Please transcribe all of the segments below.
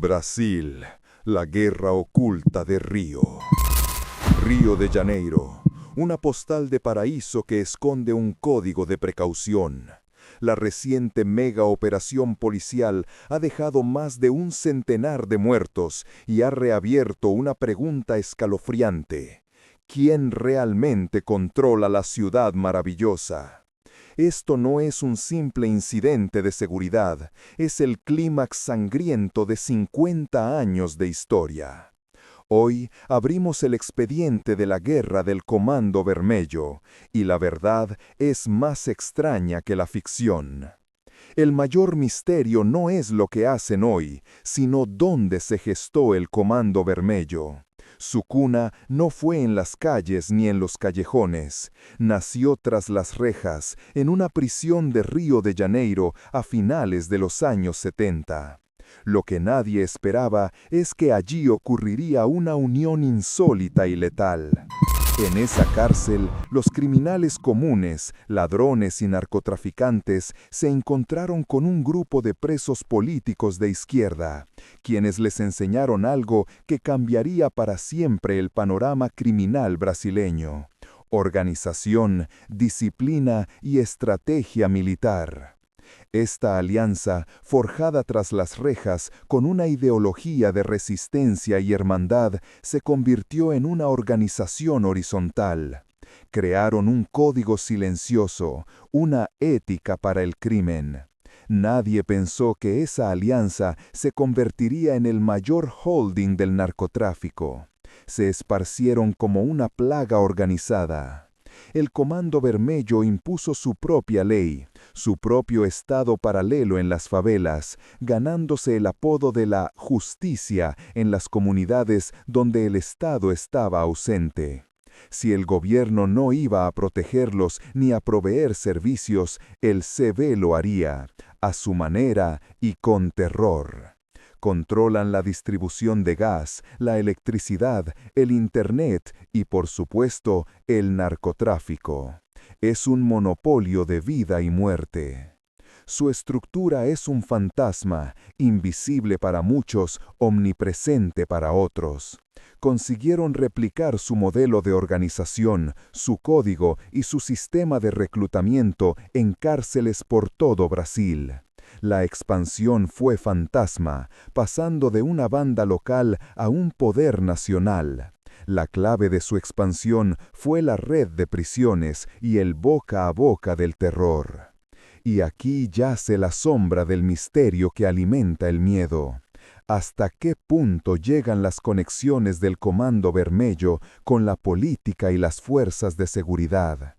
Brasil, la guerra oculta de Río. Río de Janeiro, una postal de paraíso que esconde un código de precaución. La reciente mega operación policial ha dejado más de 100 de muertos y ha reabierto una pregunta escalofriante. ¿Quién realmente controla la ciudad maravillosa? Esto no es un simple incidente de seguridad, es el clímax sangriento de 50 años de historia. Hoy abrimos el expediente de la guerra del Comando Vermelho, y la verdad es más extraña que la ficción. El mayor misterio no es lo que hacen hoy, sino dónde se gestó el Comando Vermelho. Su cuna no fue en las calles ni en los callejones. Nació tras las rejas, en una prisión de Río de Janeiro a finales de los años 70. Lo que nadie esperaba es que allí ocurriría una unión insólita y letal. En esa cárcel, los criminales comunes, ladrones y narcotraficantes se encontraron con un grupo de presos políticos de izquierda, quienes les enseñaron algo que cambiaría para siempre el panorama criminal brasileño: organización, disciplina y estrategia militar. Esta alianza, forjada tras las rejas con una ideología de resistencia y hermandad, se convirtió en una organización horizontal. Crearon un código silencioso, una ética para el crimen. Nadie pensó que esa alianza se convertiría en el mayor holding del narcotráfico. Se esparcieron como una plaga organizada. El Comando Vermelho impuso su propia ley, su propio estado paralelo en las favelas, ganándose el apodo de la justicia en las comunidades donde el Estado estaba ausente. Si el gobierno no iba a protegerlos ni a proveer servicios, el CB lo haría, a su manera y con terror. Controlan la distribución de gas, la electricidad, el internet y, por supuesto, el narcotráfico. Es un monopolio de vida y muerte. Su estructura es un fantasma, invisible para muchos, omnipresente para otros. Consiguieron replicar su modelo de organización, su código y su sistema de reclutamiento en cárceles por todo Brasil. La expansión fue fantasma, pasando de una banda local a un poder nacional. La clave de su expansión fue la red de prisiones y el boca a boca del terror. Y aquí yace la sombra del misterio que alimenta el miedo. ¿Hasta qué punto llegan las conexiones del Comando Vermelho con la política y las fuerzas de seguridad?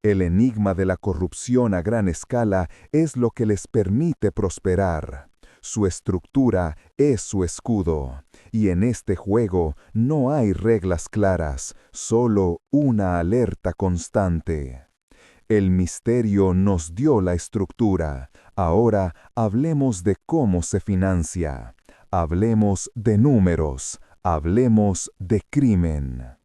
El enigma de la corrupción a gran escala es lo que les permite prosperar. Su estructura es su escudo, y en este juego no hay reglas claras, solo una alerta constante. El misterio nos dio la estructura. Ahora hablemos de cómo se financia. Hablemos de números. Hablemos de crimen.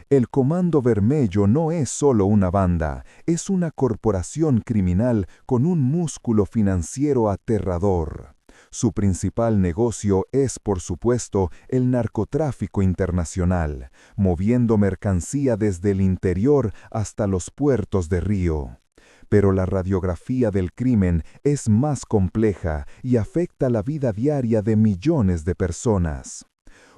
El Comando Vermelho no es solo una banda, es una corporación criminal con un músculo financiero aterrador. Su principal negocio es, por supuesto, el narcotráfico internacional, moviendo mercancía desde el interior hasta los puertos de Río. Pero la radiografía del crimen es más compleja y afecta la vida diaria de millones de personas.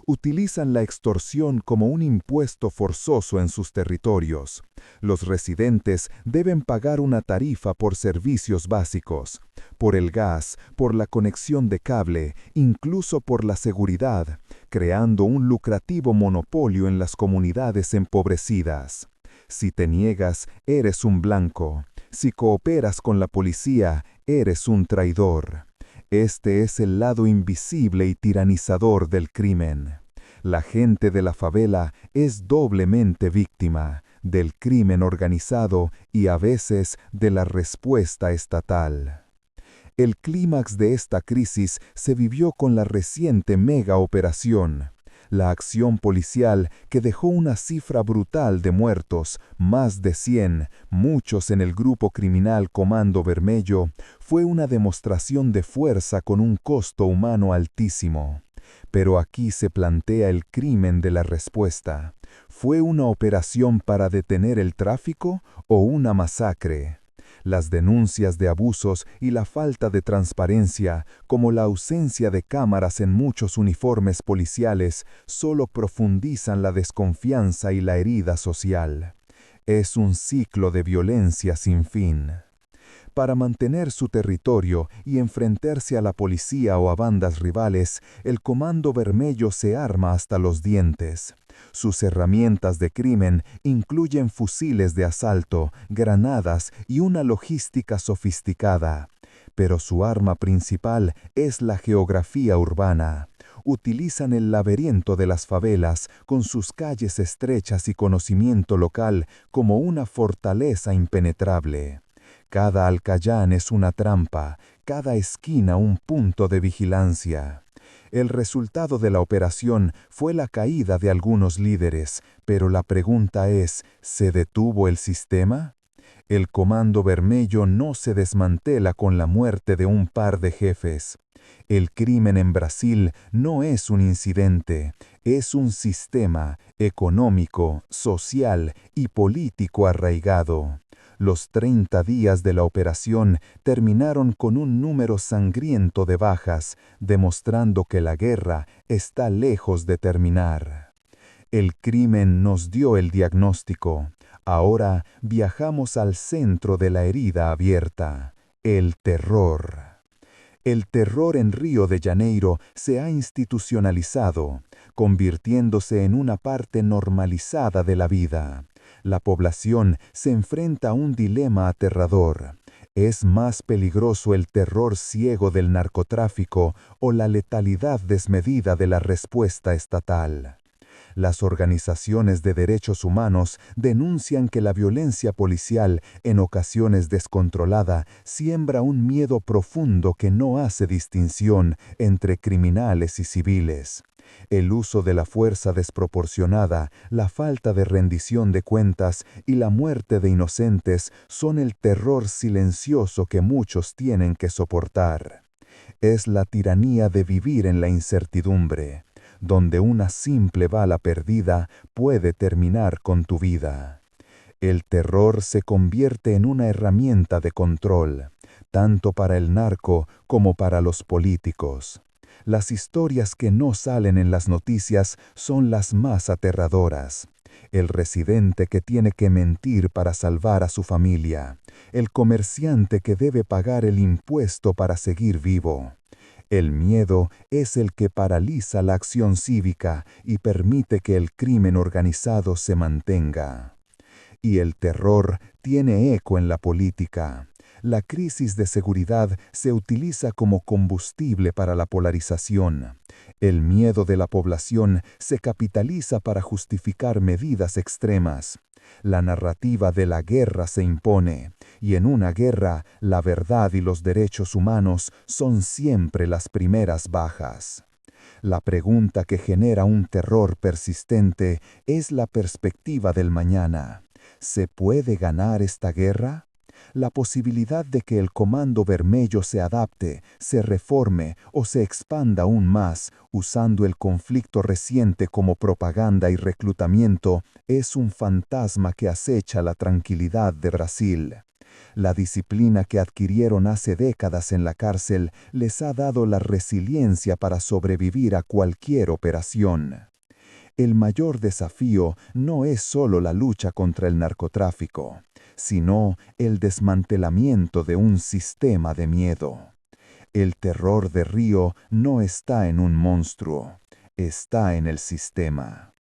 Utilizan la extorsión como un impuesto forzoso en sus territorios. Los residentes deben pagar una tarifa por servicios básicos, por el gas, por la conexión de cable, incluso por la seguridad, creando un lucrativo monopolio en las comunidades empobrecidas. Si te niegas, eres un blanco. Si cooperas con la policía, eres un traidor. Este es el lado invisible y tiranizador del crimen. La gente de la favela es doblemente víctima del crimen organizado y a veces de la respuesta estatal. El clímax de esta crisis se vivió con la reciente mega operación. La acción policial que dejó una cifra brutal de muertos, más de 100, muchos en el grupo criminal Comando Vermelho, fue una demostración de fuerza con un costo humano altísimo. Pero aquí se plantea el crimen de la respuesta. ¿Fue una operación para detener el tráfico o una masacre? Las denuncias de abusos y la falta de transparencia, como la ausencia de cámaras en muchos uniformes policiales, solo profundizan la desconfianza y la herida social. Es un ciclo de violencia sin fin. Para mantener su territorio y enfrentarse a la policía o a bandas rivales, el Comando Vermelho se arma hasta los dientes. Sus herramientas de crimen incluyen fusiles de asalto, granadas y una logística sofisticada. Pero su arma principal es la geografía urbana. Utilizan el laberinto de las favelas, con sus calles estrechas y conocimiento local, como una fortaleza impenetrable. Cada alcayán es una trampa, cada esquina un punto de vigilancia. El resultado de la operación fue la caída de algunos líderes, pero la pregunta es, ¿se detuvo el sistema? El Comando Vermelho no se desmantela con la muerte de un par de jefes. El crimen en Brasil no es un incidente, es un sistema económico, social y político arraigado. Los 30 días de la operación terminaron con un número sangriento de bajas, demostrando que la guerra está lejos de terminar. El crimen nos dio el diagnóstico. Ahora viajamos al centro de la herida abierta, el terror. El terror en Río de Janeiro se ha institucionalizado, convirtiéndose en una parte normalizada de la vida. La población se enfrenta a un dilema aterrador. ¿Es más peligroso el terror ciego del narcotráfico o la letalidad desmedida de la respuesta estatal? Las organizaciones de derechos humanos denuncian que la violencia policial, en ocasiones descontrolada, siembra un miedo profundo que no hace distinción entre criminales y civiles. El uso de la fuerza desproporcionada, la falta de rendición de cuentas y la muerte de inocentes son el terror silencioso que muchos tienen que soportar. Es la tiranía de vivir en la incertidumbre, donde una simple bala perdida puede terminar con tu vida. El terror se convierte en una herramienta de control, tanto para el narco como para los políticos. Las historias que no salen en las noticias son las más aterradoras. El residente que tiene que mentir para salvar a su familia. El comerciante que debe pagar el impuesto para seguir vivo. El miedo es el que paraliza la acción cívica y permite que el crimen organizado se mantenga. Y el terror tiene eco en la política. La crisis de seguridad se utiliza como combustible para la polarización. El miedo de la población se capitaliza para justificar medidas extremas. La narrativa de la guerra se impone, y en una guerra, la verdad y los derechos humanos son siempre las primeras bajas. La pregunta que genera un terror persistente es la perspectiva del mañana. ¿Se puede ganar esta guerra? La posibilidad de que el Comando Vermelho se adapte, se reforme o se expanda aún más, usando el conflicto reciente como propaganda y reclutamiento, es un fantasma que acecha la tranquilidad de Brasil. La disciplina que adquirieron hace décadas en la cárcel les ha dado la resiliencia para sobrevivir a cualquier operación. El mayor desafío no es solo la lucha contra el narcotráfico, sino el desmantelamiento de un sistema de miedo. El terror de Río no está en un monstruo, está en el sistema.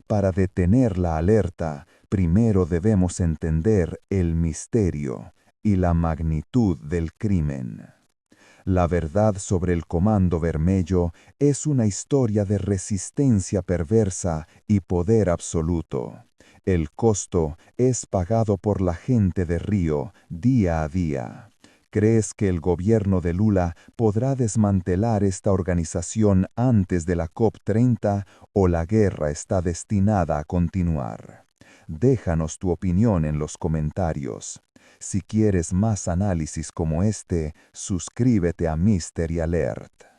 Para detener la alerta, primero debemos entender el misterio y la magnitud del crimen. La verdad sobre el Comando Vermelho es una historia de resistencia perversa y poder absoluto. El costo es pagado por la gente de Río día a día. ¿Crees que el gobierno de Lula podrá desmantelar esta organización antes de la COP30 o la guerra está destinada a continuar? Déjanos tu opinión en los comentarios. Si quieres más análisis como este, suscríbete a Mystery Alert.